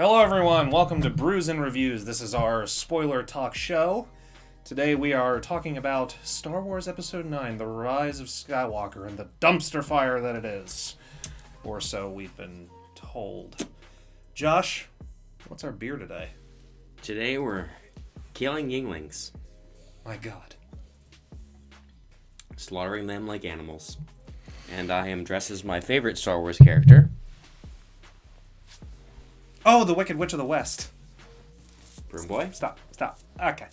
Hello everyone, welcome to Brews and Reviews. This is our spoiler talk show. Today we are talking about Star Wars Episode 9, The Rise of Skywalker, and the dumpster fire that it is. Or so we've been told. Josh, what's our beer today? Today we're killing Yinglings. My God. Slaughtering them like animals. And I am dressed as my favorite Star Wars character. Oh, the Wicked Witch of the West. Broom Boy? Stop. Okay.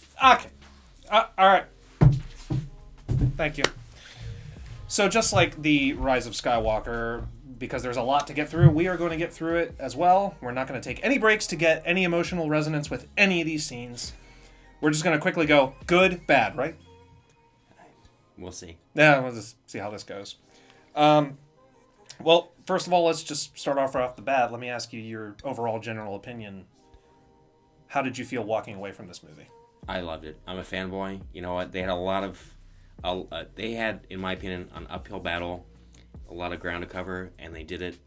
Alright. Thank you. So just like the Rise of Skywalker, because there's a lot to get through, we are going to get through it as well. We're not going to take any breaks to get any emotional resonance with any of these scenes. We're just going to quickly go good, bad, right? We'll see. Yeah, we'll just see how this goes. Well, first of all, let's just start off right off the bat. Let me ask you your overall general opinion. How did you feel walking away from this movie? I loved it. I'm a fanboy. You know what? They had they had, in my opinion, an uphill battle, a lot of ground to cover, and they did it.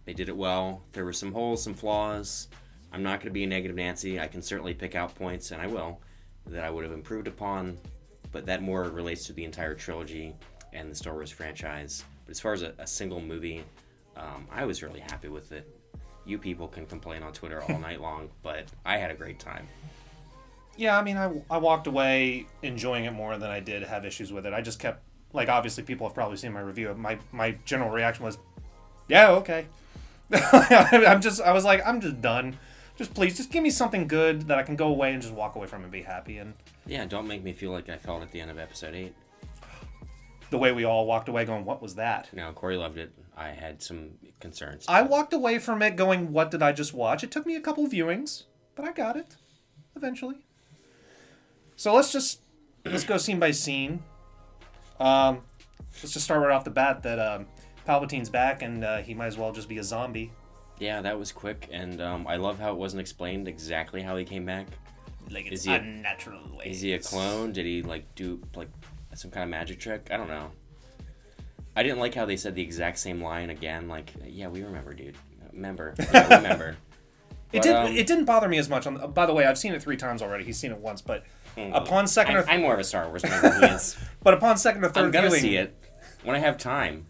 They did it well. There were some holes, some flaws. I'm not going to be a negative Nancy. I can certainly pick out points, and I will, that I would have improved upon, but that more relates to the entire trilogy and the Star Wars franchise. But as far as a single movie, I was really happy with it. You people can complain on Twitter all night long, but I had a great time. Yeah, I mean, I walked away enjoying it more than I did have issues with it. I just kept, obviously people have probably seen my review. My general reaction was, yeah, okay. I'm just done. Just give me something good that I can go away and just walk away from and be happy. And yeah, don't make me feel like I felt at the end of episode 8. The way we all walked away going, what was that? No, Kory loved it. I had some concerns. I walked away from it going, what did I just watch? It took me a couple of viewings, but I got it eventually. So let's go scene by scene. Let's just start right off the bat that Palpatine's back and he might as well just be a zombie. Yeah, that was quick, and I love how it wasn't explained exactly how he came back. Like it's unnatural ways. Is he a clone? Did he do some kind of magic trick? I don't know. I didn't like how they said the exact same line again. Yeah, we remember, dude. Remember. Yeah, remember. It didn't bother me as much. By the way, I've seen it 3 times already. He's seen it once, but upon second or I'm more of a Star Wars fan. But upon second or third I'm gonna viewing, see it when I have time.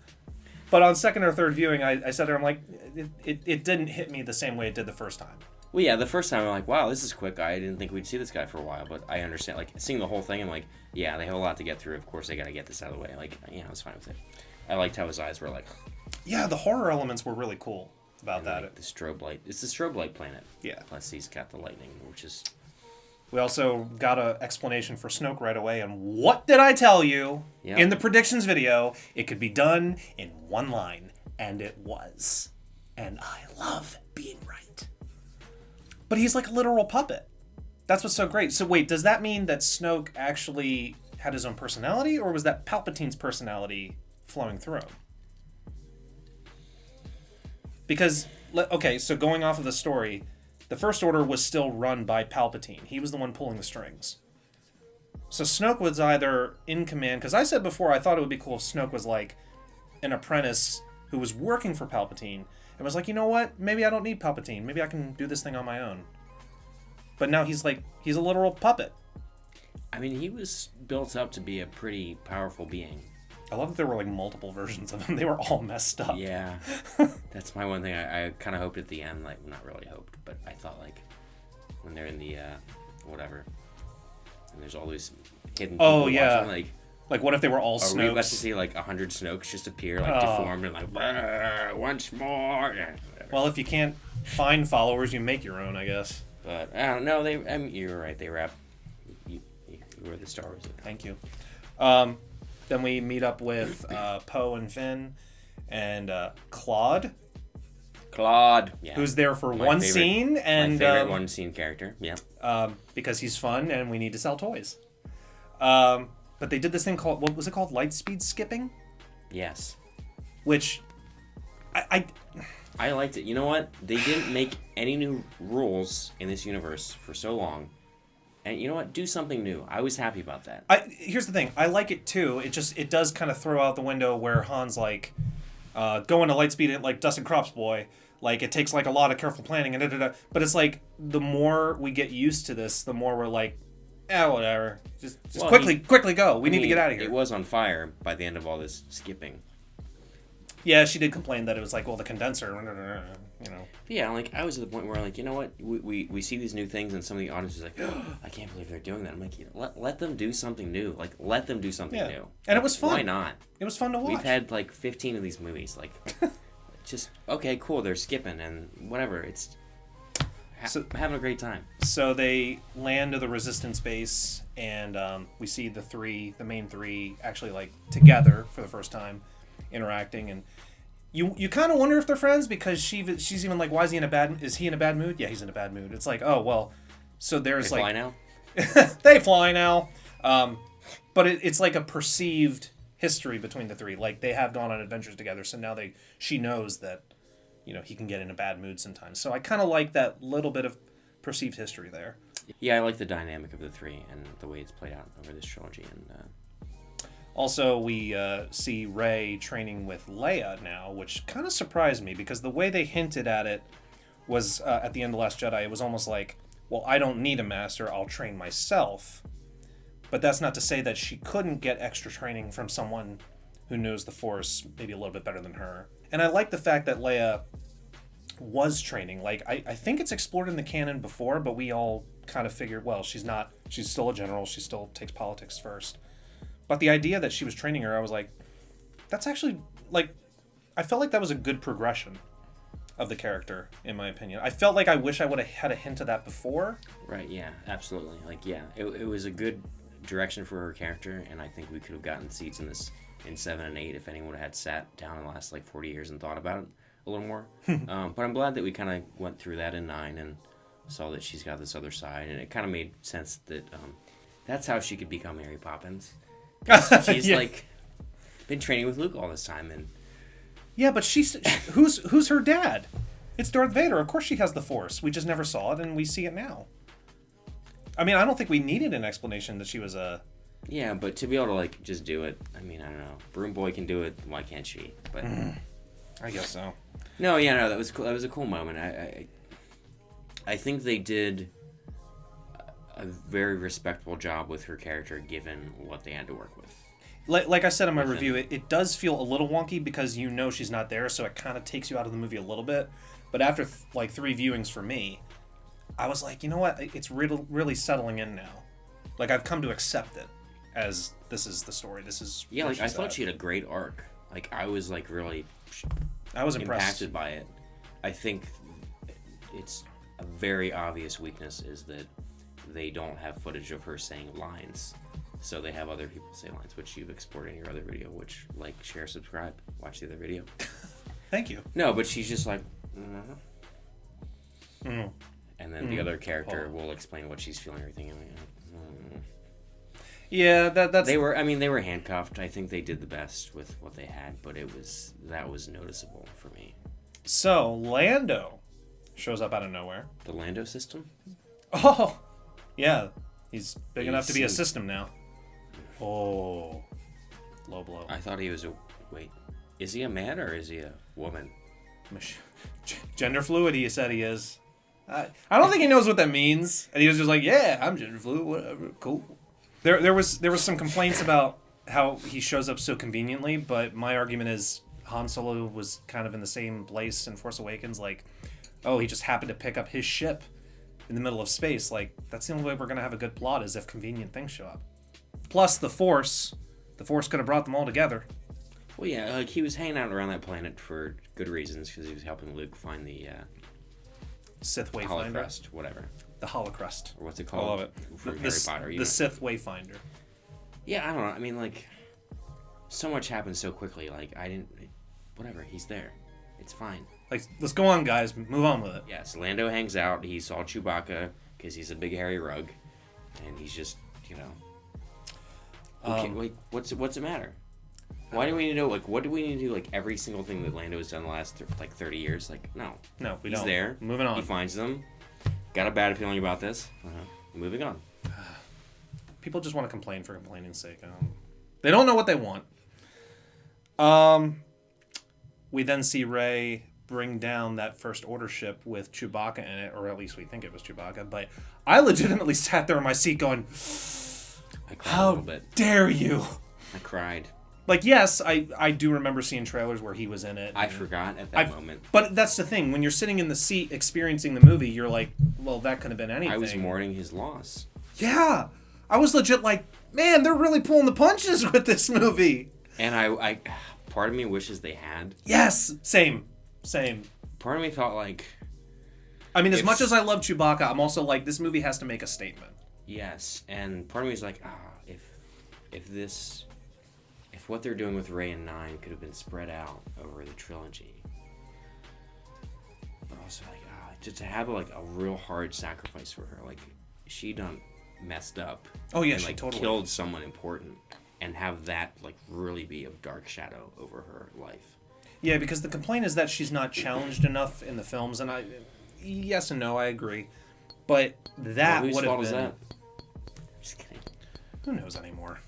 But on second or third viewing, I sat there. I'm like, it didn't hit me the same way it did the first time. Well, yeah, the first time I'm like, wow, this is quick. I didn't think we'd see this guy for a while, but I understand. Seeing the whole thing, I'm like, yeah, they have a lot to get through. Of course, they got to get this out of the way. I was fine with it. I liked how his eyes were like. Yeah, the horror elements were really cool about that. The strobe light. It's the strobe light planet. Yeah. Plus, he's got the lightning, which is. We also got an explanation for Snoke right away, and what did I tell you in the predictions video? It could be done in one line, and it was. And I love being right. But he's like a literal puppet. That's what's so great. So wait, does that mean that Snoke actually had his own personality, or was that Palpatine's personality flowing through him? Because, okay, so going off of the story, the First Order was still run by Palpatine. He was the one pulling the strings. So Snoke was either in command, because I said before I thought it would be cool if Snoke was like an apprentice who was working for Palpatine and was like, you know what, maybe I don't need Palpatine. Maybe I can do this thing on my own. But now he's a literal puppet. I mean, he was built up to be a pretty powerful being. I love that there were multiple versions of him. They were all messed up. Yeah. That's my one thing. I kind of hoped at the end, not really hoped, but I thought when they're in the, whatever, and there's all these hidden people watching, what if they were all Snokes? Are we about to see 100 Snokes just appear, deformed and once more? Yeah, well, if you can't find followers, you make your own, I guess. But I don't know. You're right. They rap. You were the Star Wars. Thank you. Then we meet up with Poe and Finn and Claude. Yeah. Who's there for one scene. And my favorite one scene character, yeah. Because he's fun and we need to sell toys. But they did this thing called, what was it called? Lightspeed skipping? Yes. Which, I liked it. You know what? They didn't make any new rules in this universe for so long. And you know what? Do something new. I was happy about that. Here's the thing. I like it too. It does kind of throw out the window where Han's going to Lightspeed like Dustin Crops boy. Like, it takes, like, a lot of careful planning and da-da-da. But it's like, the more we get used to this, the more we're like, whatever. Just quickly go. We need to get out of here. It was on fire by the end of all this skipping. Yeah, she did complain that it was like, well, the condenser, you know. Yeah, like, I was at the point where, like, you know what? We see these new things, and some of the audience is like, oh, I can't believe they're doing that. I'm like, let them do something new. Like, let them do something new. And it was fun. Why not? It was fun to watch. We've had, like, 15 of these movies. Like, just, okay, cool, they're skipping, and whatever. It's having a great time. So they land to the Resistance base, and we see the main three, actually, like, together for the first time, interacting, and you kind of wonder if they're friends, because she's even like, why is he in a bad mood? Yeah, he's in a bad mood. It's like, oh, well, so there's they like... Fly now? They fly now. But it's like a perceived history between the three. Like, they have gone on adventures together, so now she knows that, you know, he can get in a bad mood sometimes. So I kind of like that little bit of perceived history there. Yeah, I like the dynamic of the three and the way it's played out over this trilogy. And also, we see Rey training with Leia now, which kind of surprised me, because the way they hinted at it was at the end of Last Jedi, it was almost like, well, I don't need a master, I'll train myself. But that's not to say that she couldn't get extra training from someone who knows the Force maybe a little bit better than her. And I like the fact that Leia was training. Like, I think it's explored in the canon before, but we all kind of figured, well, she's still a general, she still takes politics first. But the idea that she was training her, I was like, that's actually, like, I felt like that was a good progression of the character, in my opinion. I felt like I wish I would have had a hint of that before. Right, yeah, absolutely. Like, yeah, it was a good direction for her character, and I think we could have gotten seats in 7 and 8 if anyone had sat down in the last, like, 40 years and thought about it a little more. But I'm glad that we kind of went through that in 9 and saw that she's got this other side, and it kind of made sense that that's how she could become Mary Poppins. She's like been training with Luke all this time, and yeah, but who's her dad? It's Darth Vader. Of course she has the Force. We just never saw it, and we see it now. I mean, I don't think we needed an explanation that she was a... Yeah, but to be able to, like, just do it, I mean, I don't know. Broom Boy can do it, why can't she? But I guess so. No, yeah, no, that was cool. That was a cool moment. I think they did a very respectable job with her character, given what they had to work with. Like I said in my review, it does feel a little wonky, because you know she's not there, so it kind of takes you out of the movie a little bit. But after, like, 3 viewings for me, I was like, you know what? It's really settling in now. Like, I've come to accept it as this is the story. This is... Yeah, like, I thought she had a great arc. Like, I was, like, really... I was impressed. Impacted by it. I think it's a very obvious weakness is that they don't have footage of her saying lines. So they have other people say lines, which you've exported in your other video, which, like, share, subscribe, watch the other video. Thank you. No, but she's just like, and then the other character will explain what she's feeling, everything. Yeah, that's... They were handcuffed. I think they did the best with what they had, but that was noticeable for me. So, Lando shows up out of nowhere. The Lando system? Oh, yeah. He's big enough to be a system now. Oh, low blow. I thought he was wait, is he a man or is he a woman? Gender fluid, he said he is. I don't think he knows what that means. And he was just like, yeah, I'm gender fluid, whatever, cool. There was some complaints about how he shows up so conveniently, but my argument is Han Solo was kind of in the same place in Force Awakens, like, oh, he just happened to pick up his ship in the middle of space. Like, that's the only way we're going to have a good plot, is if convenient things show up. Plus, the Force could have brought them all together. Well, yeah, like, he was hanging out around that planet for good reasons, because he was helping Luke find the Sith Wayfinder. Holocrust, whatever. The Holocrust. Or what's it called? I love it. For Harry Potter. The Sith Wayfinder. Yeah, I don't know. I mean, like, so much happened so quickly. Like, whatever, he's there. It's fine. Like, let's go on, guys. Move on with it. Yes, Lando hangs out. He saw Chewbacca because he's a big hairy rug. And he's just, you know... what's it matter? Why do we need to know, like, what do we need to do, like, every single thing that Lando has done the last, 30 years? Like, no. No, we don't. He's there. Moving on. He finds them. Got a bad feeling about this. Moving on. People just want to complain for complaining's sake. They don't know what they want. We then see Rey bring down that First Order ship with Chewbacca in it, or at least we think it was Chewbacca, but I legitimately sat there in my seat going, I cried a how little bit. dare you? I cried. Like, yes, I do remember seeing trailers where he was in it. I forgot at that moment. But that's the thing. When you're sitting in the seat experiencing the movie, you're like, well, that could have been anything. I was mourning his loss. Yeah. I was legit like, man, they're really pulling the punches with this movie. And I part of me wishes they had. Yes. Same. Part of me felt like... I mean, as much as I love Chewbacca, I'm also like, this movie has to make a statement. Yes. And part of me is like, if what they're doing with Rey and 9 could have been spread out over the trilogy. But also, like, just to have, like, a real hard sacrifice for her. Like, she done messed up. Oh, yeah, and, she like, totally killed someone important. And have that, like, really be a dark shadow over her life. Yeah, because the complaint is that she's not challenged enough in the films. And yes and no, I agree. But that would have been... Whose fault is that? Just kidding. Who knows anymore?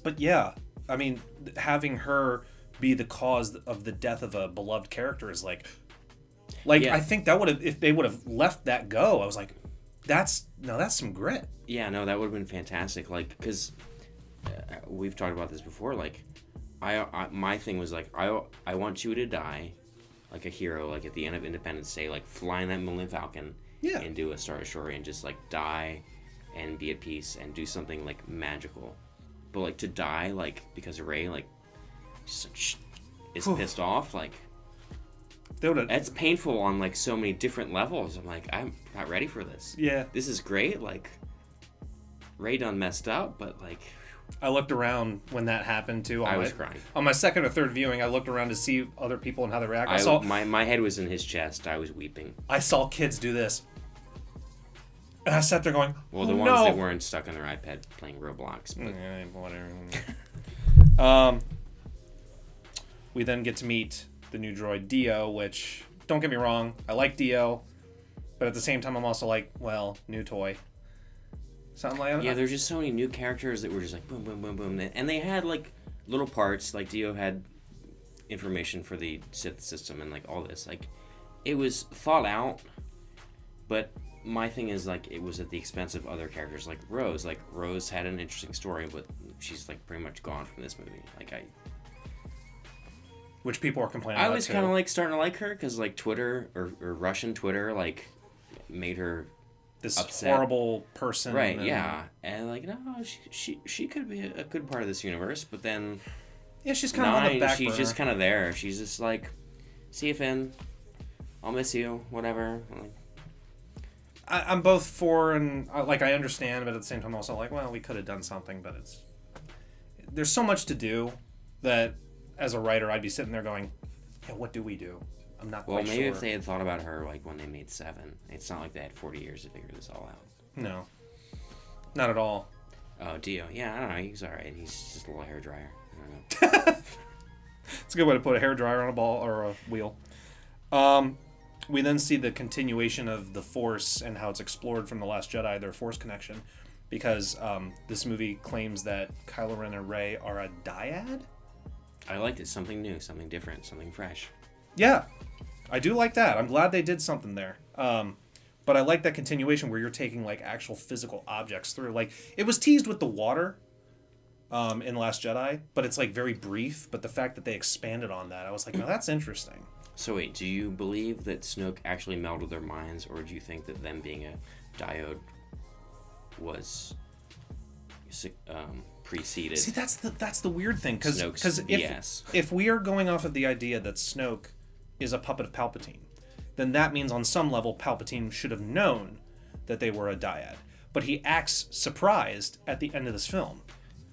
But yeah, I mean, having her be the cause of the death of a beloved character is like yeah. I think that would have, if they would have let that go, I was like, that's some grit. Yeah, no, that would have been fantastic. Like, because we've talked about this before. Like, my thing was like, I want you to die like a hero, like at the end of Independence Day, like flying that Millennium Falcon and do a Star Destroyer and just like die and be at peace and do something like magical. But like to die like because of Rey like is pissed off, like that's painful on like so many different levels. I'm like, I'm not ready for this. Yeah, this is great. Like Rey done messed up, but like I looked around when that happened too. I was crying on my second or third viewing. I looked around to see other people and how they react. I saw my head was in his chest. I was weeping. I saw kids do this. And I sat there going, well, the ones that weren't stuck on their iPad playing Roblox. But... whatever. We then get to meet the new droid Dio, which, don't get me wrong, I like Dio, but at the same time, I'm also like, well, new toy. Something like that. Yeah, there's just so many new characters that were just like boom, boom, boom, boom, and they had like little parts. Like Dio had information for the Sith system and like all this. Like, it was thought out, but. My thing is, like, it was at the expense of other characters, like Rose. Like, Rose had an interesting story, but she's, like, pretty much gone from this movie. Like, which people are complaining about, I was kind of, like, starting to like her, because, like, Twitter, or Russian Twitter, like, made her this upset. Horrible person. Right, yeah. And, like, no, she could be a good part of this universe, but then... Yeah, she's kind of on the back she's burner. just kind of there. She's just, like, see you, Finn. I'll miss you, whatever. Like, I'm both for and like I understand, but at the same time also like, well, we could have done something, but there's so much to do that as a writer I'd be sitting there going, yeah, what do we do? I'm not quite sure. Well, maybe if they had thought about her like when they made 7, it's not like they had 40 years to figure this all out. No, not at all. Oh, Dio, yeah, I don't know, he's all right. He's just a little hairdryer. I don't know. It's a good way to put a hairdryer on a ball or a wheel. We then see the continuation of the Force and how it's explored from The Last Jedi, their Force connection, because this movie claims that Kylo Ren and Rey are a dyad. I liked it. Something new, something different, something fresh. Yeah, I do like that. I'm glad they did something there. But I like that continuation where you're taking like actual physical objects through. Like, it was teased with the water in The Last Jedi, but it's like very brief. But the fact that they expanded on that, I was like, no, that's interesting. So wait, do you believe that Snoke actually melded their minds, or do you think that them being a diode was preceded? See, that's the weird thing, because if if we are going off of the idea that Snoke is a puppet of Palpatine, then that means on some level Palpatine should have known that they were a dyad, but he acts surprised at the end of this film.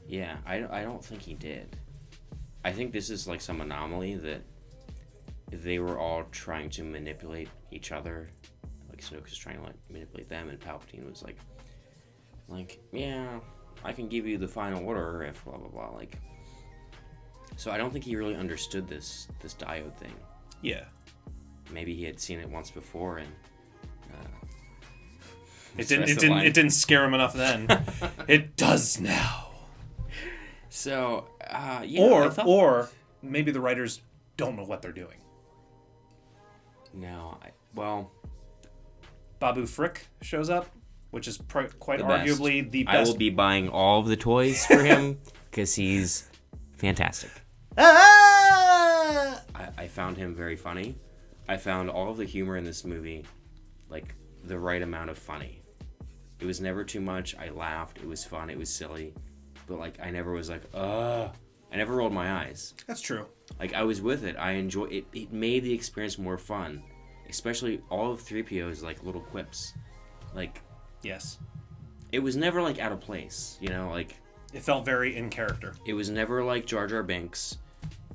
Yeah, I don't think he did. I think this is like some anomaly that they were all trying to manipulate each other. Like Snoke was trying to like manipulate them, and Palpatine was like, yeah, I can give you the final order if blah blah blah. Like, so I don't think he really understood this diode thing. Yeah. Maybe he had seen it once before and. It didn't scare him enough then. It does now. So yeah. Or maybe the writers don't know what they're doing. No, Babu Frick shows up, which is quite the arguably best. the best. I will be buying all of the toys for him because he's fantastic. Ah! I found him very funny. I found all of the humor in this movie, like, the right amount of funny. It was never too much. I laughed. It was fun. It was silly. But, like, I never was like, ugh. I never rolled my eyes. That's true. Like, I was with it. I enjoyed it. It made the experience more fun. Especially all of 3PO's, like, little quips. Like... Yes. It was never, like, out of place. You know, like... It felt very in character. It was never, like, Jar Jar Binks.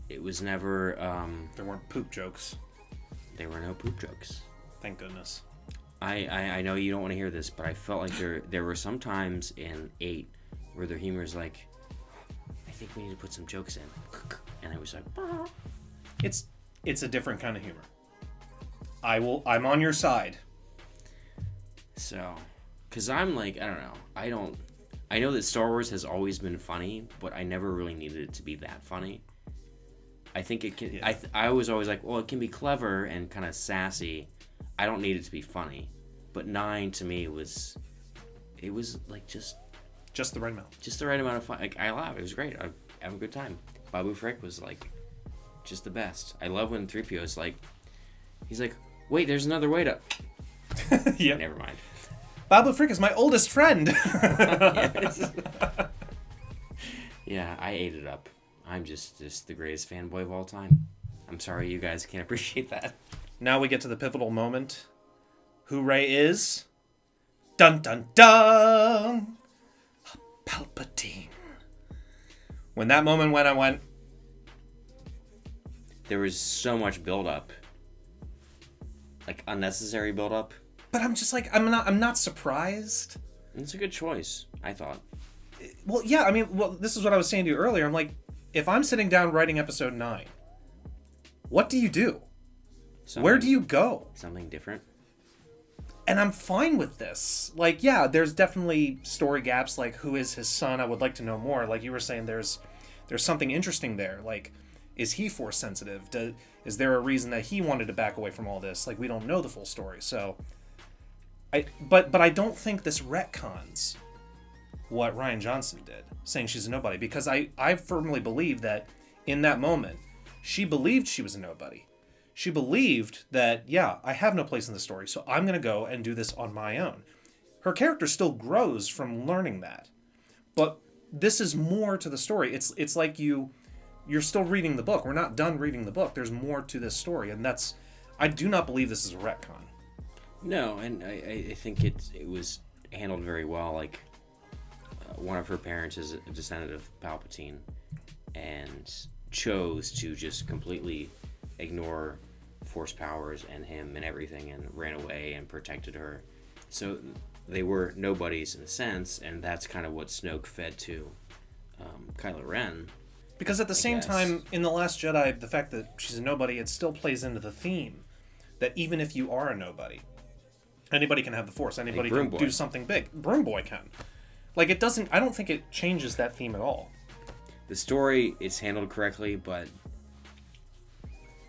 It was never, There weren't poop jokes. There were no poop jokes. Thank goodness. I know you don't want to hear this, but I felt like there were some times in 8 where their humor is like, I think we need to put some jokes in. And I was like, bah. It's a different kind of humor. I'm on your side. So, because I'm like, I don't know. I know that Star Wars has always been funny, but I never really needed it to be that funny. I think it can. Yeah. I was always like, well, it can be clever and kind of sassy. I don't need it to be funny. But 9 to me was like just the right amount. Just the right amount of fun. Like, I laughed. It was great. I have a good time. Babu Frick was like just the best. I love when 3PO is like, he's like, wait, there's another way to. Yeah. Never mind. Babu Frick is my oldest friend. Yeah, I ate it up. I'm just the greatest fanboy of all time. I'm sorry you guys can't appreciate that. Now we get to the pivotal moment. Who Rey is? Dun dun dun! Palpatine. When that moment went, I went... There was so much build-up. Like, unnecessary build-up. But I'm just like, I'm not surprised. It's a good choice, I thought. Well, yeah, I mean, this is what I was saying to you earlier. I'm like, if I'm sitting down writing episode 9, what do you do? Where do you go? Something different. And I'm fine with this. Like, yeah, there's definitely story gaps, like who is his son? I would like to know more. Like you were saying, there's something interesting there. Like, is he force sensitive? Is there a reason that he wanted to back away from all this? Like, we don't know the full story. So, but I don't think this retcons what Rian Johnson did, saying she's a nobody, because I firmly believe that in that moment, she believed she was a nobody. She believed that, yeah, I have no place in the story, so I'm going to go and do this on my own. Her character still grows from learning that. But this is more to the story. It's like you're still reading the book. We're not done reading the book. There's more to this story, and I do not believe this is a retcon. No, and I think it was handled very well. Like, one of her parents is a descendant of Palpatine and chose to just completely ignore Force powers and him and everything and ran away and protected her. So they were nobodies in a sense, and that's kind of what Snoke fed to Kylo Ren. Because at the same time, in The Last Jedi, the fact that she's a nobody, it still plays into the theme that even if you are a nobody, anybody can have the Force. Anybody can do something big. Broom Boy can. Like, it doesn't... I don't think it changes that theme at all. The story is handled correctly, but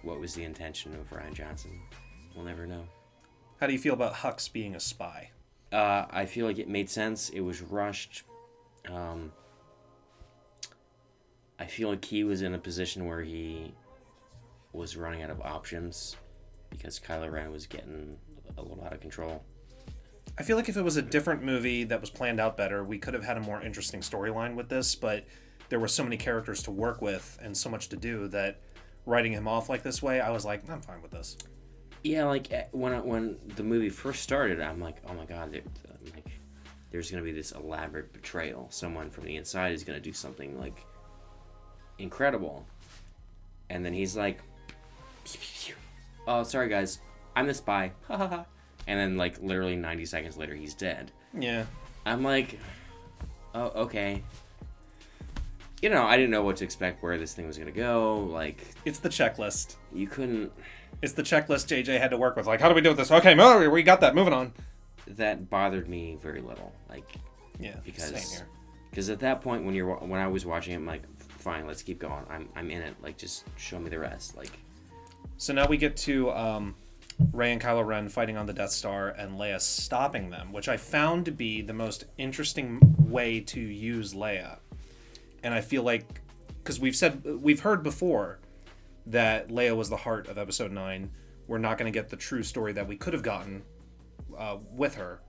what was the intention of Rian Johnson? We'll never know. How do you feel about Hux being a spy? I feel like it made sense. It was rushed. I feel like he was in a position where he was running out of options because Kylo Ren was getting a little out of control. I feel like if it was a different movie that was planned out better, we could have had a more interesting storyline with this, but there were so many characters to work with and so much to do that writing him off like this way, I was like, I'm fine with this. Yeah, like when the movie first started, I'm like, oh my god, there's going to be this elaborate betrayal. Someone from the inside is going to do something like incredible. And then he's like, oh, sorry guys, I'm the spy. Ha ha ha. And then like literally 90 seconds later, he's dead. Yeah. I'm like, oh, okay. You know, I didn't know what to expect, where this thing was going to go. Like, it's the checklist. You couldn't... It's the checklist JJ had to work with. Like, how do we do with this? Okay, we got that. Moving on. That bothered me very little. Like, yeah, because, same here. Because at that point, when I was watching it, I'm like, fine, let's keep going. I'm in it. Like, just show me the rest. Like, so now we get to Rey and Kylo Ren fighting on the Death Star and Leia stopping them, which I found to be the most interesting way to use Leia. And I feel like, because we've heard before that Leia was the heart of Episode 9. We're not going to get the true story that we could have gotten with her.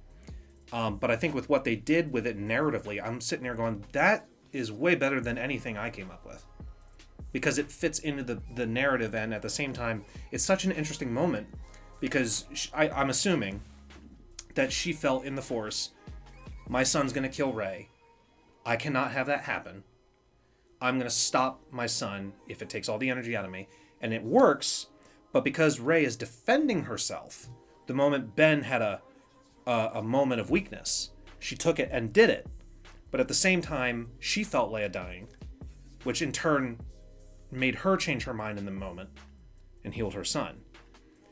But I think with what they did with it narratively, I'm sitting there going, that is way better than anything I came up with. Because it fits into the narrative, and at the same time, it's such an interesting moment. Because I'm assuming that she felt in the Force, my son's going to kill Rey. I cannot have that happen. I'm going to stop my son if it takes all the energy out of me. And it works, but because Rey is defending herself, the moment Ben had a moment of weakness, she took it and did it. But at the same time, she felt Leia dying, which in turn made her change her mind in the moment and healed her son.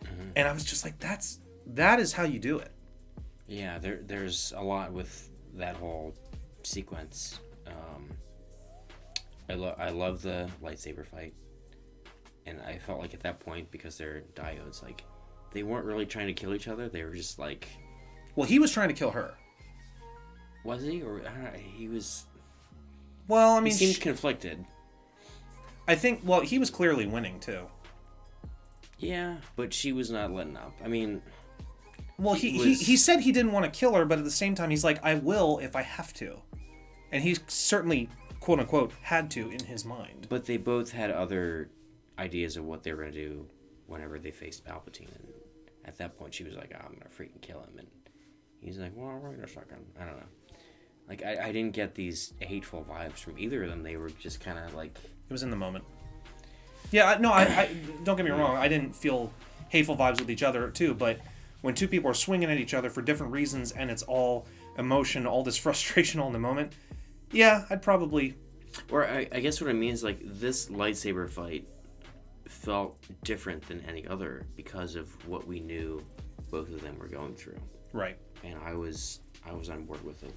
Mm-hmm. And I was just like, that is how you do it. Yeah, there's a lot with that whole sequence. I love the lightsaber fight, and I felt like at that point, because they're diodes, like, they weren't really trying to kill each other. They were just like, well, he was trying to kill her. Was he? Or I don't know, he was. Well, I mean, he seemed conflicted. I think. Well, he was clearly winning too. Yeah, but she was not letting up. I mean, well, he said he didn't want to kill her, but at the same time, he's like, I will if I have to, and he certainly, quote unquote, had to in his mind. But they both had other ideas of what they were going to do whenever they faced Palpatine, and at that point, she was like, oh, I'm going to freaking kill him, and he's like, well, we're going to start going. I don't know. Like, I didn't get these hateful vibes from either of them. They were just kind of like... It was in the moment. Yeah, no, I don't get me wrong. I didn't feel hateful vibes with each other, too. But when two people are swinging at each other for different reasons, and it's all emotion, all this frustration all in the moment, yeah, I'd probably... Or I guess what I mean is, like, this lightsaber fight felt different than any other because of what we knew both of them were going through. Right. And I was on board with it.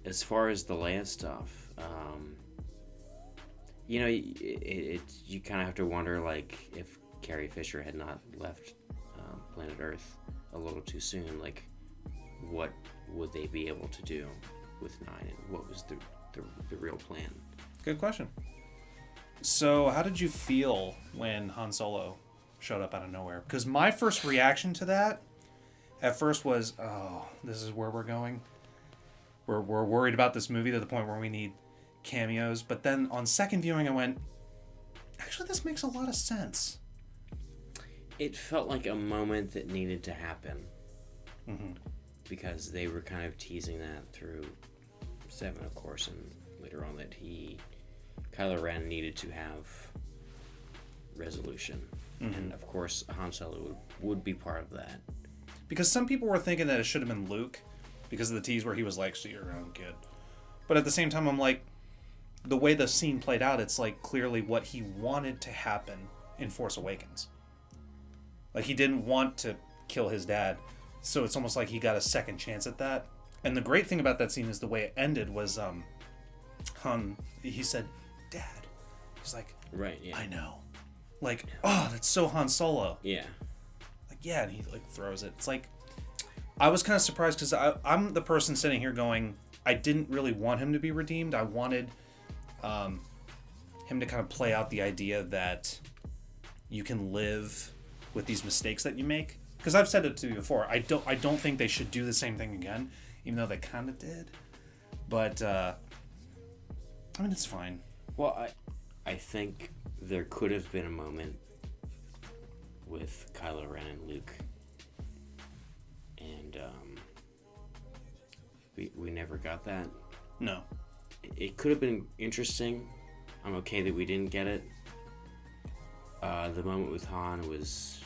As far as the Leia stuff, you know, you kind of have to wonder, like, if Carrie Fisher had not left planet Earth a little too soon, like, what would they be able to do with 9, and what was the real plan? Good question. So, how did you feel when Han Solo showed up out of nowhere? Because my first reaction to that, at first, was, oh, this is where we're going. We're worried about this movie to the point where we need cameos. But then on second viewing, I went, actually, this makes a lot of sense. It felt like a moment that needed to happen. Mm-hmm. Because they were kind of teasing that through 7, of course, and later on that Kylo Ren needed to have resolution. Mm-hmm. And, of course, Han Solo would be part of that. Because some people were thinking that it should have been Luke, because of the tease where he was like, see you around, kid. But at the same time, I'm like, the way the scene played out, it's like clearly what he wanted to happen in Force Awakens. Like, he didn't want to kill his dad, so it's almost like he got a second chance at that. And the great thing about that scene is the way it ended was, Han, he said, Dad. He's like, right, yeah. I know. Like, oh, that's so Han Solo. Yeah. Like, yeah, and he, like, throws it. It's like, I was kind of surprised because I'm the person sitting here going, I didn't really want him to be redeemed. I wanted him to kind of play out the idea that you can live with these mistakes that you make. Because I've said it to you before. I don't think they should do the same thing again, even though they kind of did. But I mean, it's fine. Well, I think there could have been a moment with Kylo Ren and Luke. And we never got that. No. It could have been interesting. I'm okay that we didn't get it. The moment with Han was...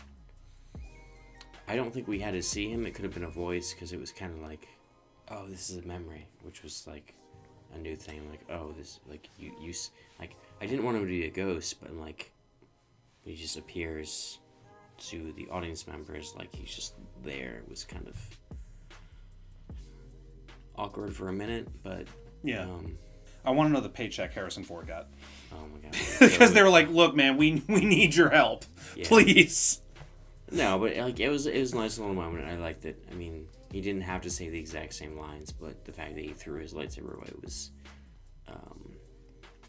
I don't think we had to see him. It could have been a voice, because it was kind of like, oh, this is a memory, which was like a new thing. Like, oh, this, like, you like, I didn't want him to be a ghost, but like, he just appears to the audience members like he's just there. It was kind of awkward for a minute, but yeah. I want to know the paycheck Harrison Ford got. Oh my god! Because they were like, "Look, man, we need your help, please." No, but like it was a nice little moment. I liked it. I mean, he didn't have to say the exact same lines, but the fact that he threw his lightsaber away was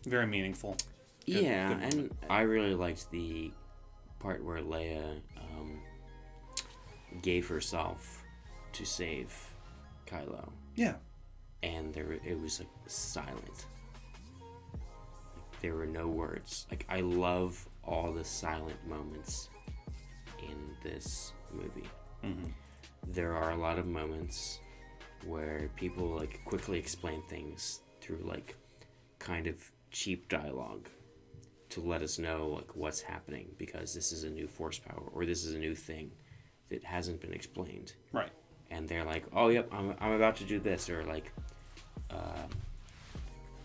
very meaningful. Good and I really liked the part where Leia gave herself to save Kylo. Yeah. And it was like silent. Like, there were no words. Like, I love all the silent moments in this movie. Mm-hmm. There are a lot of moments where people like quickly explain things through like kind of cheap dialogue to let us know like what's happening, because this is a new force power or this is a new thing that hasn't been explained. Right. And they're like, oh yep, I'm about to do this, or like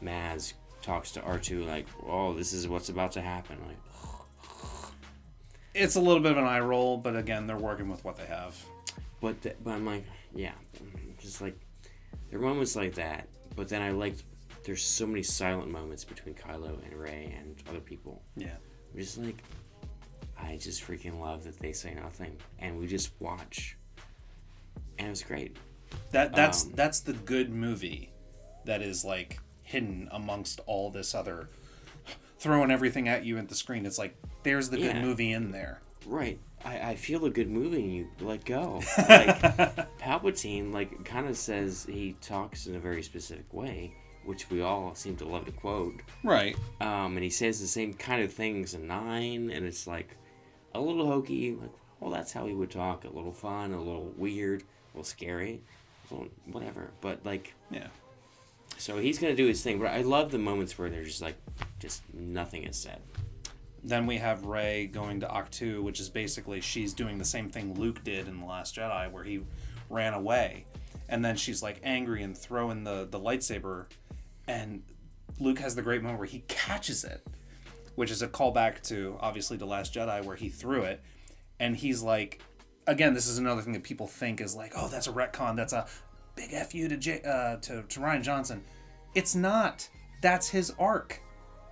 Maz talks to R2 like, oh, this is what's about to happen. Like, it's a little bit of an eye roll, but again, they're working with what they have. But I'm like, yeah, just like there are moments like that. But then I liked there's so many silent moments between Kylo and Rey and other people. Yeah, I'm just like, I just freaking love that they say nothing and we just watch, and it was great. That's the good movie that is like hidden amongst all this other throwing everything at you at the screen. It's like there's the good movie in there. Right. I feel a good movie and you let go. Like, Palpatine, like, kind of says he talks in a very specific way, which we all seem to love to quote. Right. And he says the same kind of things in 9, and it's like a little hokey, like, well, that's how he would talk. A little fun, a little weird, a little scary, a little whatever. But, like, yeah. So he's going to do his thing, but I love the moments where there's just, like, just nothing is said. Then we have Rey going to Ahch-To, which is basically she's doing the same thing Luke did in The Last Jedi, where he ran away. And then she's like angry and throwing the lightsaber. And Luke has the great moment where he catches it, which is a callback to, obviously, The Last Jedi, where he threw it. And he's like, again, this is another thing that people think is like, oh, that's a retcon. That's a big F you to Rian Johnson. It's not. That's his arc.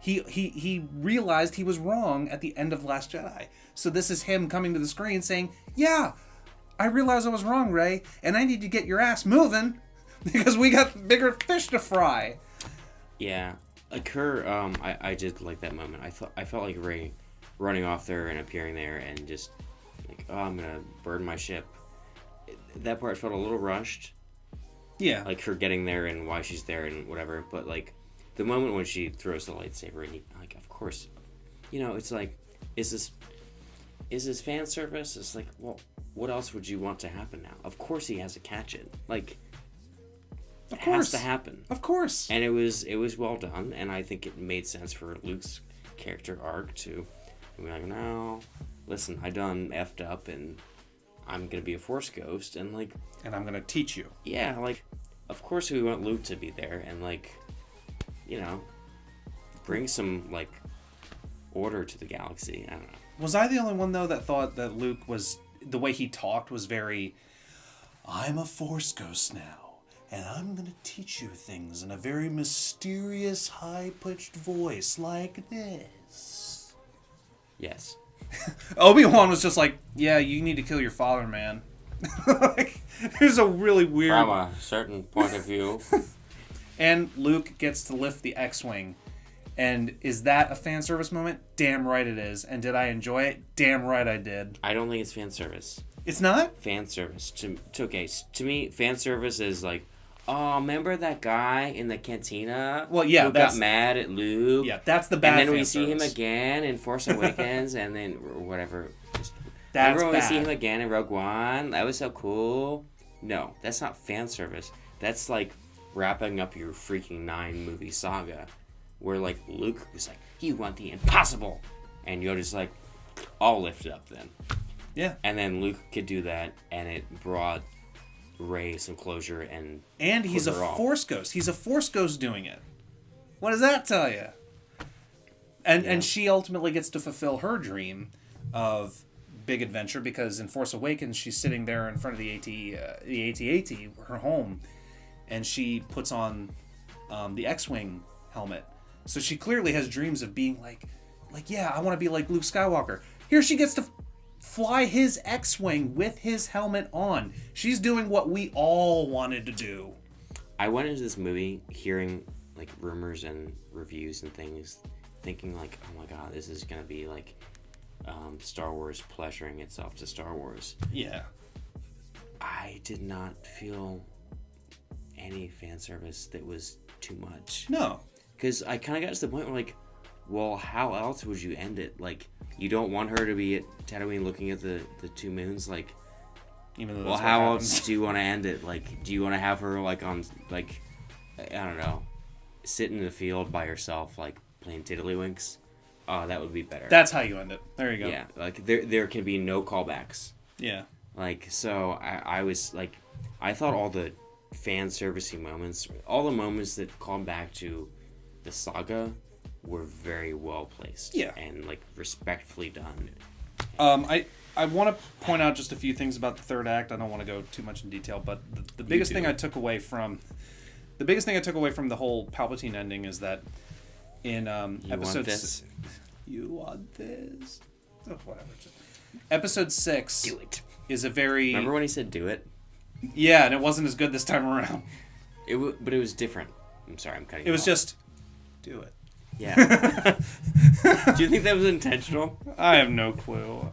He realized he was wrong at the end of Last Jedi. So this is him coming to the screen saying, yeah, I realized I was wrong, Rey, and I need to get your ass moving because we got bigger fish to fry. Yeah. Like her, I did like that moment. I felt like Rey running off there and appearing there and just like, oh, I'm going to burn my ship. That part felt a little rushed. Yeah. Like her getting there and why she's there and whatever, but like the moment when she throws the lightsaber and like, of course, you know, it's like, is this fan service? It's like, well, what else would you want to happen now? Of course he has to catch it. Like, it has to happen. Of course. And it was well done, and I think it made sense for Luke's character arc to be like, no, listen, I done effed up, and I'm gonna be a Force ghost, and like, and I'm gonna teach you. Yeah, like, of course we want Luke to be there, and like, you know, bring some like order to the galaxy. I don't know. Was I the only one though that thought that Luke was, the way he talked was very, I'm a Force ghost now, and I'm gonna teach you things in a very mysterious, high-pitched voice like this. Yes. Obi-Wan was just like, yeah, you need to kill your father, man. Like, there's a really weird... From a certain point of view. And Luke gets to lift the X-Wing. And is that a fan service moment? Damn right it is. And did I enjoy it? Damn right I did. I don't think it's fan service. It's not? Fan service. To me, fan service is like, oh, remember that guy in the cantina? Well, yeah, who got mad at Luke? Yeah, that's the bad fan And then we service. see him again in Force Awakens, and then whatever. That's remember when bad. we see him again in Rogue One? That was so cool. No, that's not fan service. That's like wrapping up your freaking 9-movie saga, where like Luke was like, "You want the impossible," and Yoda's like, "I'll lift it up then." Yeah. And then Luke could do that, and it brought Rey some closure, and he's a Force ghost. He's a Force ghost doing it. What does that tell you? And she ultimately gets to fulfill her dream of big adventure, because in Force Awakens she's sitting there in front of the AT-AT, her home, and she puts on the X-Wing helmet. So she clearly has dreams of being like, yeah, I want to be like Luke Skywalker. Here she gets to fly his X-Wing with his helmet on. She's doing what we all wanted to do. I went into this movie hearing like rumors and reviews and things, thinking like, oh my god, this is gonna be like Star Wars pleasuring itself to Star Wars. Yeah. I did not feel any fan service that was too much. No. Because I kind of got to the point where like, well, how else would you end it? Like, you don't want her to be at Tatooine looking at the two moons, like. Even though well, how else do you want to end it? Like, do you want to have her like on like, I don't know, sit in the field by herself, like playing tiddlywinks? Oh, that would be better. That's how you end it. There you go. Yeah, like there can be no callbacks. Yeah. Like, so I was like, I thought all the fan servicey moments, all the moments that called back to the saga, were very well placed. Yeah. And like respectfully done. I want to point out just a few things about the third act. I don't want to go too much in detail, but the biggest thing I took away from the whole Palpatine ending is that in episode you want this? Oh, whatever. Episode 6 Do it. is a very. Remember when he said "do it"? Yeah, and it wasn't as good this time around. But it was different. I'm sorry, I'm cutting. It was off. just do it. Yeah. Do you think that was intentional? I have no clue.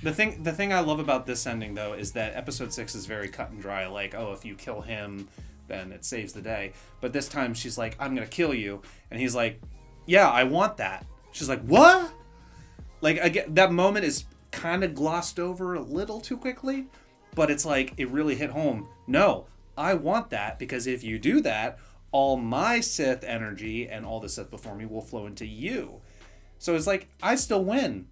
The thing I love about this ending, though, is that episode 6 is very cut and dry. Like, oh, if you kill him, then it saves the day. But this time, she's like, I'm going to kill you. And he's like, yeah, I want that. She's like, what? Like, again, that moment is kind of glossed over a little too quickly. But it's like, it really hit home. No, I want that, because if you do that, all my Sith energy and all the Sith before me will flow into you. So it's like, I still win.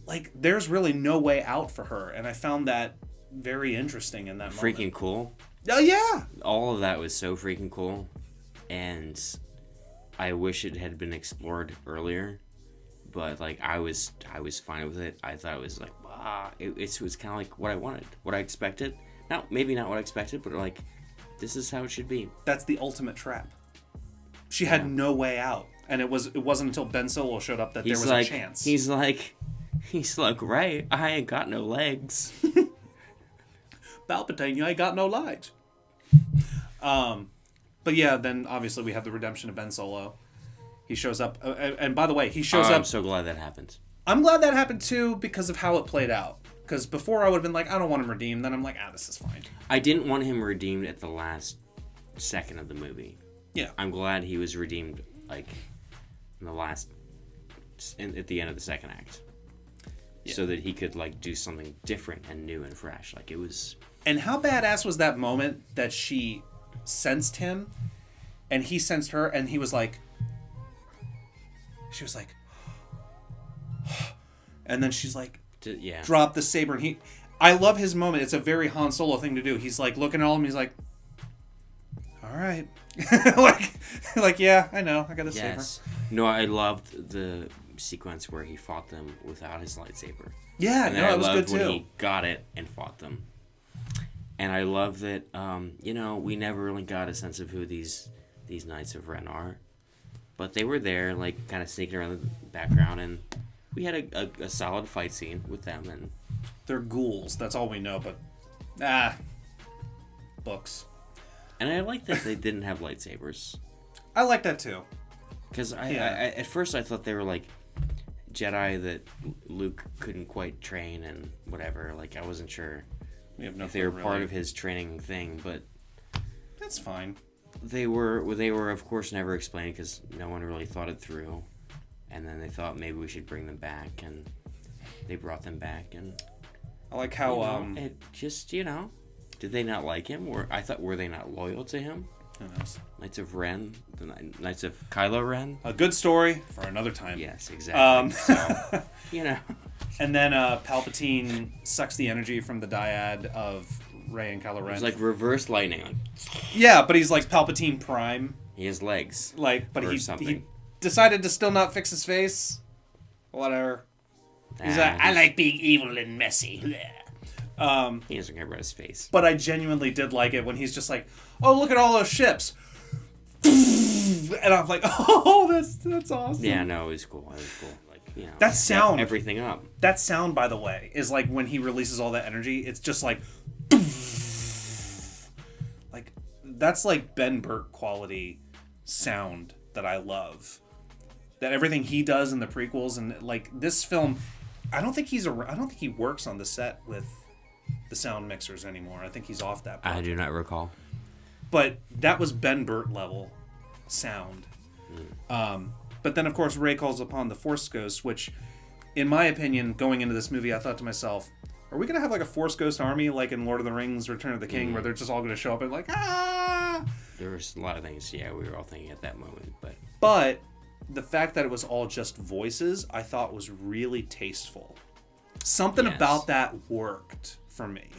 Like, there's really no way out for her. And I found that very interesting in that moment. Freaking cool. Oh, yeah. All of that was so freaking cool. And I wish it had been explored earlier. But, like, I was fine with it. I thought it was like, wow. It was kind of like what I wanted. What I expected. Maybe not what I expected, but, like, this is how it should be. That's the ultimate trap. She had no way out. And it wasn't until Ben Solo showed up that there was a chance. He's like, right, I ain't got no legs. Palpatine, you ain't got no legs. But yeah, then obviously we have the redemption of Ben Solo. He shows up, and by the way, he shows up. I'm so glad that happened. I'm glad that happened too, because of how it played out. Because before I would have been like, I don't want him redeemed. Then I'm like, this is fine. I didn't want him redeemed at the last second of the movie. Yeah. I'm glad he was redeemed, like, at the end of the second act. Yeah. So that he could, like, do something different and new and fresh. Like, it was... And how badass was that moment that she sensed him, and he sensed her, and he was like... She was like... And then she's like... Yeah. Drop the saber, and he... I love his moment. It's a very Han Solo thing to do. He's, like, looking at all of them, he's like... All right. like, yeah, I know. I got a saber. No, I loved the sequence where he fought them without his lightsaber. Yeah, and it was good too. When he got it and fought them. And I love that, we never really got a sense of who these Knights of Ren are. But they were there, like, kind of sneaking around the background, and we had a solid fight scene with them. And they're ghouls. That's all we know, but... Books. And I like that they didn't have lightsabers. I like that too. Because I at first I thought they were like Jedi that Luke couldn't quite train and whatever. Like, I wasn't sure if they were part of his training thing, but that's fine. They were of course never explained because no one really thought it through. And then they thought maybe we should bring them back, and they brought them back. And I like how it just did they not like him? Were they not loyal to him? Who knows? Knights of Ren, the Knights of Kylo Ren. A good story for another time. Yes, exactly. So, And then Palpatine sucks the energy from the dyad of Rey and Kylo Ren. It's like reverse lightning. Like, yeah, but he's like Palpatine Prime. He has legs. Like, but he decided to still not fix his face. Whatever. He's like, I like being evil and messy. He doesn't care about his face. But I genuinely did like it when he's just like, oh, look at all those ships. And and I'm like, oh, that's awesome. Yeah, no, it was cool. Like, you know, that sound, everything up. That sound, by the way, is like when he releases all that energy. It's just like that's like Ben Burtt quality sound that I love. That everything he does in the prequels and like this film, I don't think he works on the set with the sound mixers anymore. I think he's off that project. I do not recall. But that was Ben Burtt level sound. But then of course Rey calls upon the Force Ghost, which in my opinion, going into this movie, I thought to myself, are we going to have like a Force Ghost army like in Lord of the Rings, Return of the King, where they're just all going to show up and like, ah! There was a lot of things, we were all thinking at that moment. But the fact that it was all just voices, I thought was really tasteful. Something about that worked for me.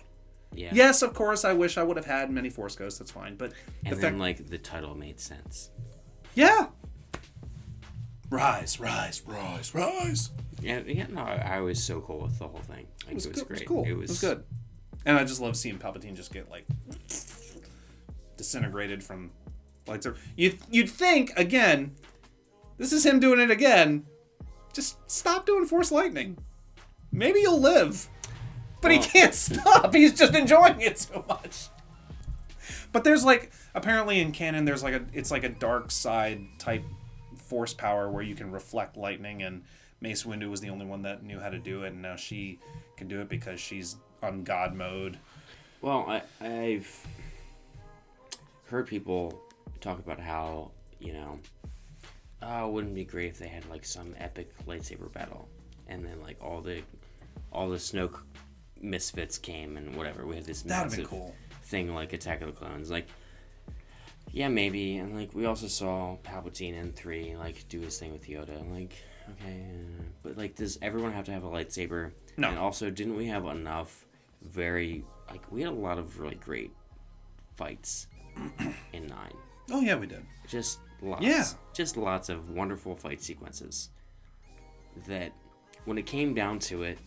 Yeah. Yes, of course, I wish I would have had many Force Ghosts, that's fine. But the title made sense. Yeah. Rise, rise, rise, rise. Yeah, no, I was so cool with the whole thing. Like, it was great. It was cool. It was good. And I just love seeing Palpatine just get, like, disintegrated from lightsaber. You'd think, again, this is him doing it again. Just stop doing Force Lightning. Maybe you'll live. But he can't stop. He's just enjoying it so much. But there's, like, apparently in canon, there's, like, it's like a dark side type force power where you can reflect lightning, and Mace Windu was the only one that knew how to do it, and now she can do it because she's on God mode. Well, I've heard people talk about how, wouldn't it be great if they had like some epic lightsaber battle, and then like all the Snoke misfits came and whatever. We had this massive thing like Attack of the Clones, like. Yeah, maybe. And, like, we also saw Palpatine in 3, like, do his thing with Yoda. And, like, okay. But, like, does everyone have to have a lightsaber? No. And also, didn't we have enough we had a lot of really great fights in 9. Oh, yeah, we did. Just lots. Yeah. Just lots of wonderful fight sequences that, when it came down to it,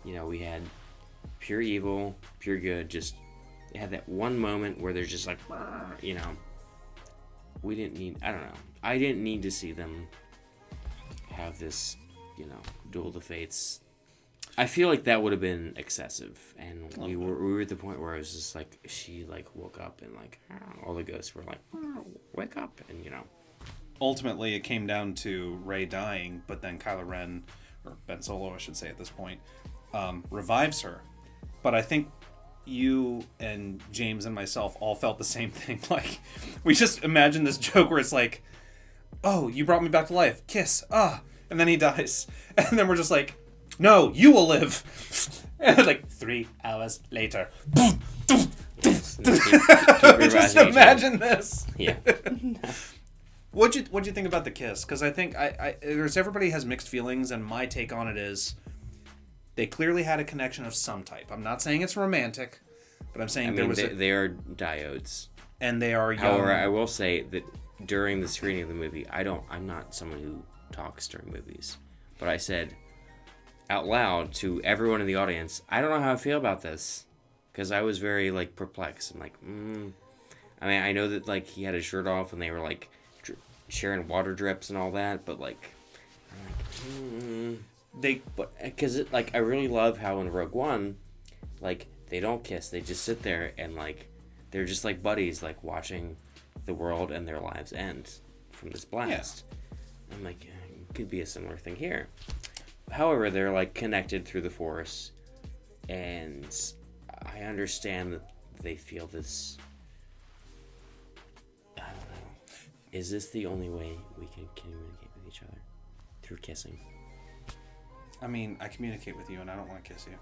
we had pure evil, pure good, just... They had that one moment where they're just like, we didn't need, I don't know. I didn't need to see them have this, duel the fates. I feel like that would have been excessive. And we were at the point where I was just like, she like woke up and like, all the ghosts were like, wake up. And, Ultimately, it came down to Rey dying, but then Kylo Ren, or Ben Solo, I should say at this point, revives her. But I think you and James and myself all felt the same thing. Like, we just imagined this joke where it's like, oh, you brought me back to life. Kiss. And then he dies. And then we're just like, no, you will live. And like 3 hours later. Just imagine this. Yeah. What'd you think about the kiss? Because I think everybody has mixed feelings, and my take on it is they clearly had a connection of some type. I'm not saying it's romantic, but I'm saying they are diodes, and they are young. However, I will say that during the screening of the movie, I'm not someone who talks during movies, but I said out loud to everyone in the audience, I don't know how I feel about this, because I was very like perplexed. I'm like, I mean, I know that like he had his shirt off and they were like sharing water drips and all that, but like, I'm like, because I really love how in Rogue One, like they don't kiss, they just sit there and like they're just like buddies, like watching the world and their lives end from this blast. Yeah. I'm like, it could be a similar thing here. However, they're like connected through the Force, and I understand that they feel this. I don't know. Is this the only way we can communicate with each other? Through kissing? I mean, I communicate with you, and I don't want to kiss you.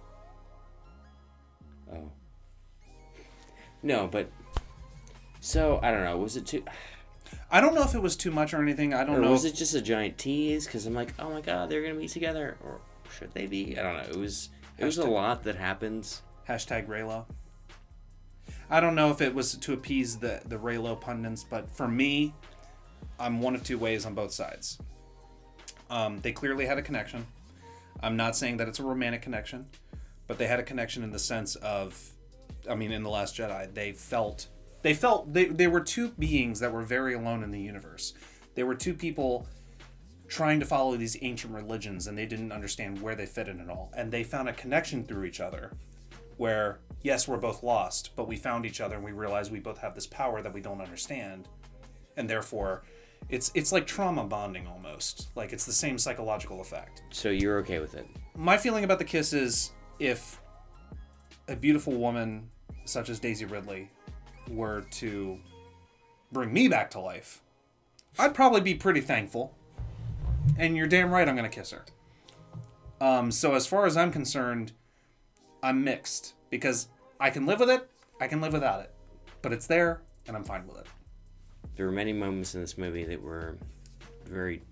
Oh. No, but... So, I don't know. Was it too... I don't know if it was too much or anything. I don't know. Or was it just a giant tease? Because I'm like, oh my god, they're going to be together. Or should they be? I don't know. It was a lot that happens. Hashtag Raylo. I don't know if it was to appease the Raylo pundits, but for me, I'm one of two ways on both sides. They clearly had a connection. I'm not saying that it's a romantic connection, but they had a connection in the sense of, I mean, in The Last Jedi, they were two beings that were very alone in the universe. They were two people trying to follow these ancient religions, and they didn't understand where they fit in it all. And they found a connection through each other where, yes, we're both lost, but we found each other and we realized we both have this power that we don't understand. And therefore, it's like trauma bonding almost. Like, it's the same psychological effect. So you're okay with it? My feeling about the kiss is, if a beautiful woman such as Daisy Ridley were to bring me back to life, I'd probably be pretty thankful. And you're damn right I'm going to kiss her. So as far as I'm concerned, I'm mixed. Because I can live with it, I can live without it. But it's there, and I'm fine with it. There were many moments in this movie that were very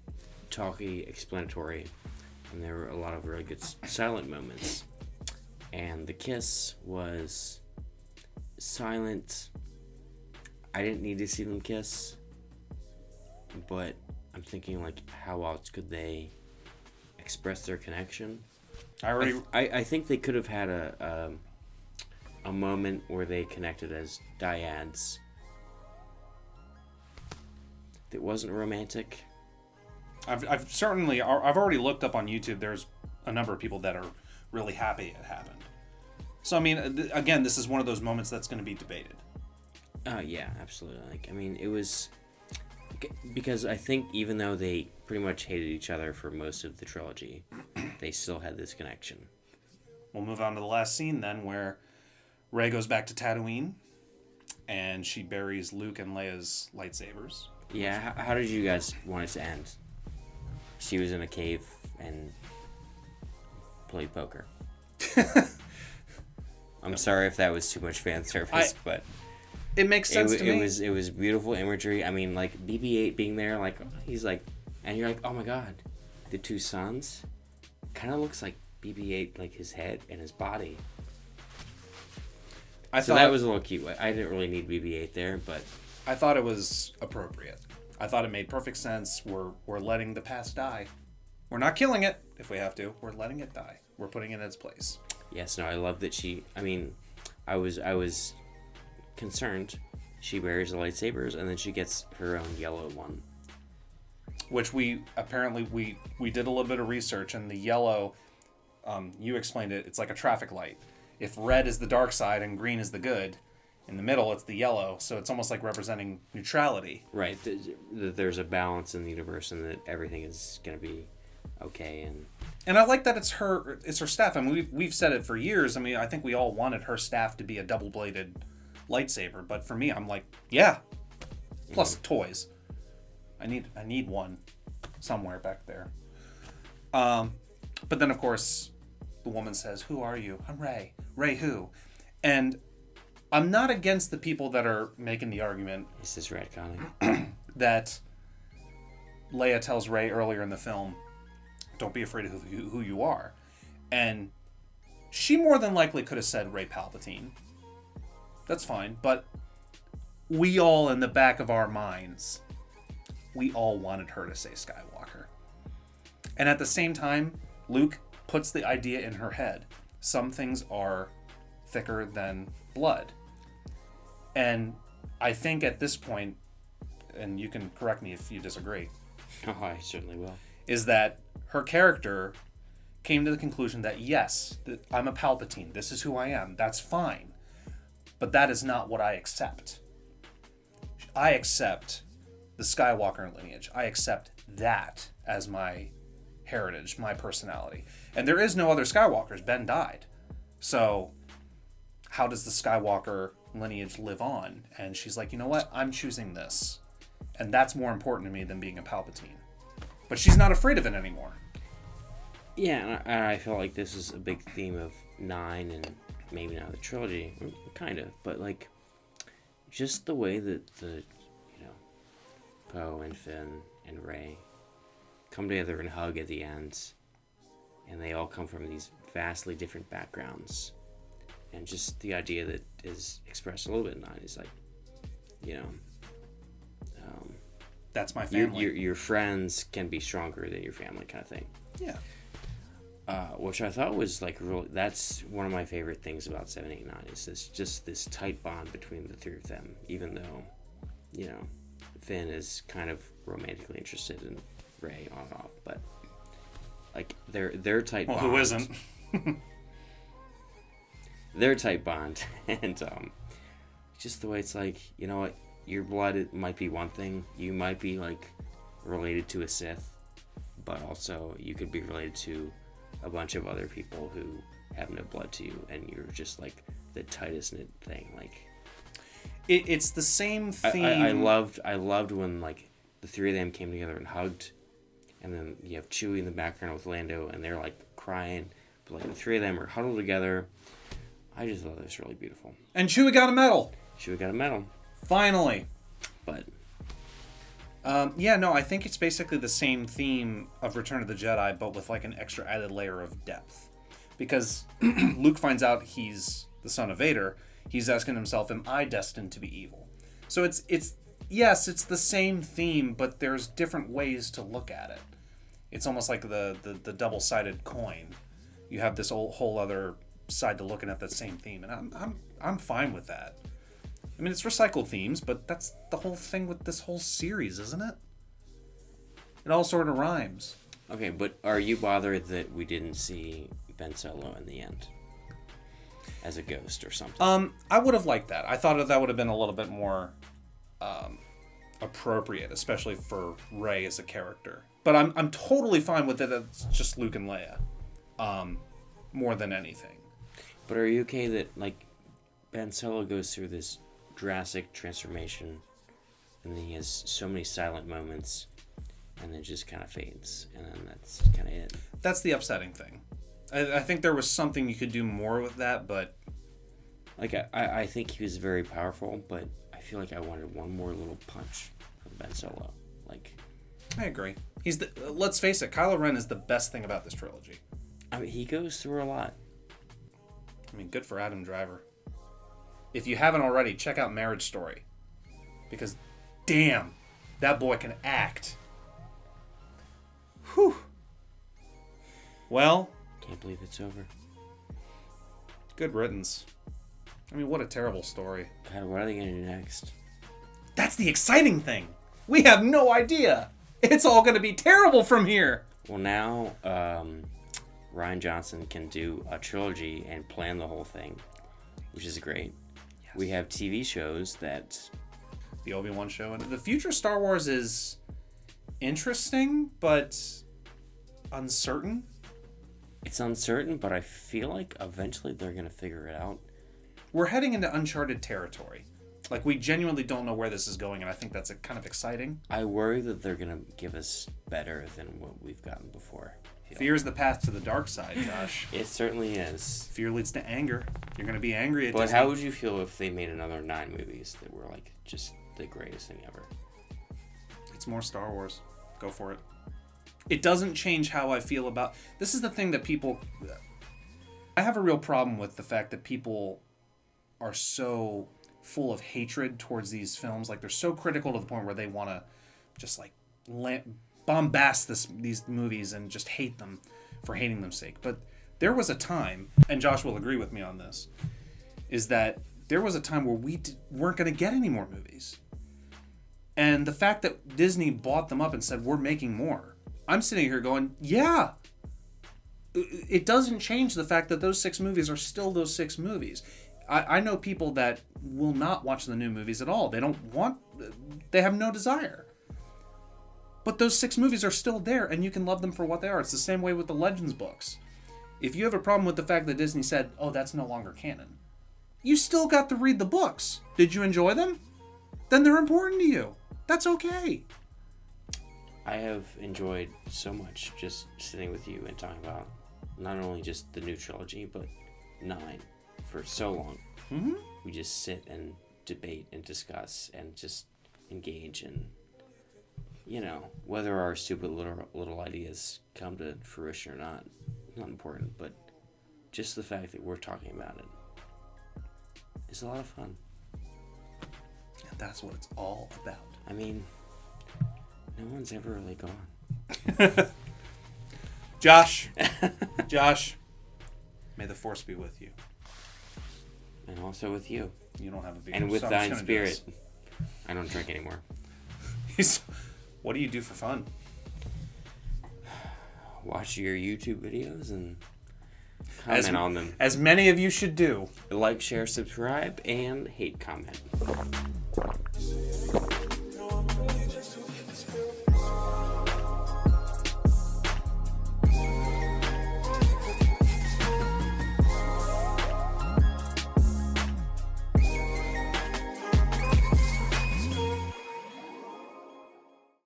talky, explanatory. And there were a lot of really good silent moments. And the kiss was silent. I didn't need to see them kiss. But I'm thinking, like, how else could they express their connection? I think they could have had a moment where they connected as dyads that wasn't romantic. I've already looked up on YouTube. There's a number of people that are really happy it happened. So I mean, again, this is one of those moments that's going to be debated. Yeah, absolutely. Like, I mean, it was because I think even though they pretty much hated each other for most of the trilogy, they still had this connection. We'll move on to the last scene then, where Rey goes back to Tatooine, and she buries Luke and Leia's lightsabers. Yeah, how did you guys want it to end? She was in a cave and played poker. I'm sorry if that was too much fan service, but it makes sense to me. It was beautiful imagery. I mean, like, BB-8 being there, like, he's like, and you're like, oh my god, the two suns kind of looks like BB-8, like his head and his body. So that was a little cute. I didn't really need BB-8 there, but I thought it was appropriate. I thought it made perfect sense. We're letting the past die. We're not killing it if we have to. We're letting it die. We're putting it in its place. Yes, no, I love that she. I mean, I was concerned. She buries the lightsabers and then she gets her own yellow one. Which we did a little bit of research, and the yellow, you explained it. It's like a traffic light. If red is the dark side and green is the good, in the middle it's the yellow. So it's almost like representing neutrality. Right. There's a balance in the universe, and that everything is going to be okay. And I like that it's her staff. I mean, we've said it for years. I mean, I think we all wanted her staff to be a double-bladed lightsaber, but for me, I'm like, yeah. Plus toys. I need one somewhere back there. But then of course, the woman says, "Who are you?" "I'm Rey." "Rey who?" And I'm not against the people that are making the argument. This is retconning. That Leia tells Rey earlier in the film, "Don't be afraid of who you are." And she more than likely could have said Rey Palpatine. That's fine. But we all, in the back of our minds, we all wanted her to say Skywalker. And at the same time, Luke puts the idea in her head. Some things are thicker than blood. And I think at this point, and you can correct me if you disagree. Oh, I certainly will. Is that her character came to the conclusion that, yes, I'm a Palpatine. This is who I am. That's fine. But that is not what I accept. I accept the Skywalker lineage. I accept that as my heritage, my personality. And there is no other Skywalkers. Ben died. So how does the Skywalker lineage live on? And she's like, you know what? I'm choosing this. And that's more important to me than being a Palpatine. But she's not afraid of it anymore. Yeah, and I feel like this is a big theme of 9 and maybe not the trilogy, kind of, but like just the way that the Poe and Finn and Rey come together and hug at the end, and they all come from these vastly different backgrounds, and just the idea that is expressed a little bit in 9 is like, that's my family. Your friends can be stronger than your family, kind of thing. Yeah. Which I thought was like really, that's one of my favorite things about 7, 8, 9 is this tight bond between the three of them, even though, Finn is kind of romantically interested in Rey on and off, but like their tight bond. Well, who isn't? Their tight bond, and just the way it's like, you know what, your blood, it might be one thing. You might be like related to a Sith, but also you could be related to a bunch of other people who have no blood to you, and you're just like the tightest knit thing. Like it's the same theme. I loved when like the three of them came together and hugged, and then you have Chewie in the background with Lando, and they're like crying, but like the three of them are huddled together. I just thought it was really beautiful. And Chewie got a medal. Finally. But I think it's basically the same theme of Return of the Jedi, but with like an extra added layer of depth. Because Luke finds out he's the son of Vader, he's asking himself, am I destined to be evil? So it's the same theme, but there's different ways to look at it. It's almost like the double-sided coin. You have this whole other side to looking at that same theme, and I'm fine with that. I mean, it's recycled themes, but that's the whole thing with this whole series, isn't it? It all sort of rhymes. Okay, but are you bothered that we didn't see Ben Solo in the end as a ghost or something? I would have liked that. I thought that would have been a little bit more appropriate, especially for Rey as a character. But I'm totally fine with it. It's just Luke and Leia, more than anything. But are you okay that like Ben Solo goes through this drastic transformation, and then he has so many silent moments, and then just kind of fades, and then that's kind of it? That's the upsetting thing. I think there was something you could do more with that, but like I think he was very powerful, but I feel like I wanted one more little punch from Ben Solo. Like, I agree. Let's face it, Kylo Ren is the best thing about this trilogy. I mean, he goes through a lot. I mean, good for Adam Driver. If you haven't already, check out Marriage Story. Because, damn, that boy can act. Whew. Well. Can't believe it's over. Good riddance. I mean, what a terrible story. God, what are they going to do next? That's the exciting thing. We have no idea. It's all going to be terrible from here. Well, now, Rian Johnson can do a trilogy and plan the whole thing, which is great. Yes. We have TV shows that... The Obi-Wan show. And the future Star Wars is interesting, but uncertain. It's uncertain, but I feel like eventually they're going to figure it out. We're heading into uncharted territory. Like, we genuinely don't know where this is going, and I think that's kind of exciting. I worry that they're going to give us better than what we've gotten before. Fear is the path to the dark side, Josh. It certainly is. Fear leads to anger. You're going to be angry at But Disney. How would you feel if they made another 9 movies that were, like, just the greatest thing ever? It's more Star Wars. Go for it. It doesn't change how I feel about... This is the thing that people... I have a real problem with the fact that people are so full of hatred towards these films. Like, they're so critical to the point where they want to just, like, bombast these movies and just hate them for hating them's sake. But there was a time, and Josh will agree with me on this, is that there was a time where we weren't going to get any more movies. And the fact that Disney bought them up and said, we're making more, I'm sitting here going, yeah. It doesn't change the fact that those 6 movies are still those 6 movies. I know people that will not watch the new movies at all. They have no desire. But those 6 movies are still there, and you can love them for what they are. It's the same way with the Legends books. If you have a problem with the fact that Disney said, oh, that's no longer canon, you still got to read the books. Did you enjoy them? Then they're important to you. That's okay. I have enjoyed so much just sitting with you and talking about not only just the new trilogy, but 9 for so long. Mm-hmm. We just sit and debate and discuss and just engage, and whether our stupid little ideas come to fruition or not important, but just the fact that we're talking about it is a lot of fun. And that's what it's all about. I mean, no one's ever really gone. Josh, may the Force be with you. And also with you. You don't have a beer. And with thine spirit. I don't drink anymore. What do you do for fun? Watch your YouTube videos and comment on them. As many of you should do. Like, share, subscribe, and hate comment.